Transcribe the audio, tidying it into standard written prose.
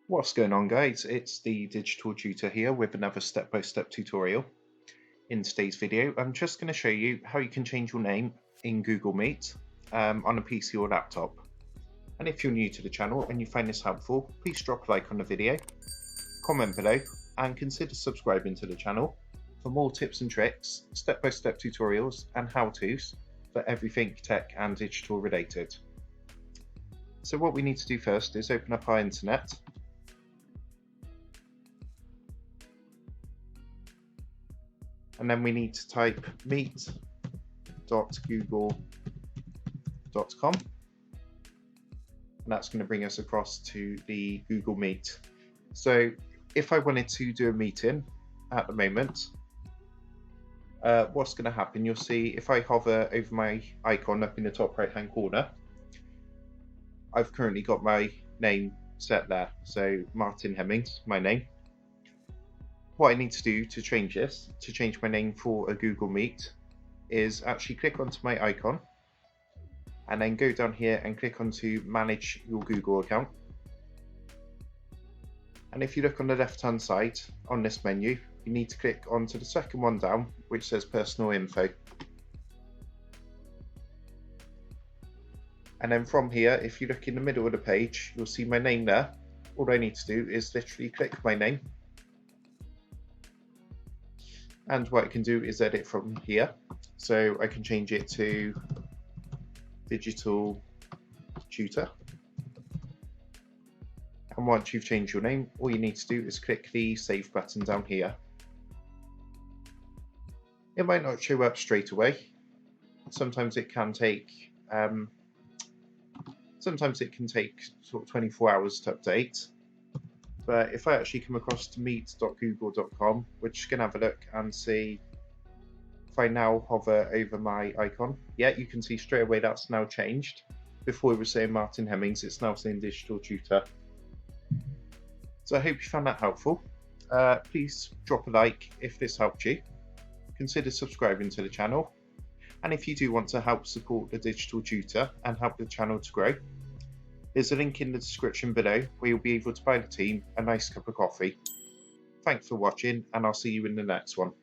What's going on, guys? It's the digital tutor here with another step-by-step tutorial. In today's video, I'm just going to show you how you can change your name in Google Meet on a PC or laptop. And if you're new to the channel and you find this helpful, please drop a like on the video, comment below, and consider subscribing to the channel for more tips and tricks, step-by-step tutorials, and how-tos for everything tech and digital related. So what we need to do first is open up our internet. And then we need to type meet.google.com, and that's going to bring us across to the Google Meet. So if I wanted to do a meeting at the moment, what's going to happen, you'll see if I hover over my icon up in the top right hand corner, I've currently got my name set there, so Martin Hemmings, my name. What I need to do to change this, to change my name for a Google Meet, is actually click onto my icon and then go down here and click onto manage your Google account. And if you look on the left hand side on this menu, you need to click onto the second one down, which says personal info. And then from here, if you look in the middle of the page, you'll see my name there. All I need to do is literally click my name. And what I can do is edit from here. So I can change it to digital tutor. And once you've changed your name, all you need to do is click the save button down here. It might not show up straight away. Sometimes it can take sort of 24 hours to update. But if I actually come across to meet.google.com, we're just going to have a look and see if I now hover over my icon. Yeah, you can see straight away that's now changed. Before it was saying Martin Hemmings, it's now saying digital tutor. So I hope you found that helpful. Please drop a like if this helped you. Consider subscribing to the channel. And if you do want to help support the digital tutor and help the channel to grow, there's a link in the description below where you'll be able to buy the team a nice cup of coffee. Thanks for watching, and I'll see you in the next one.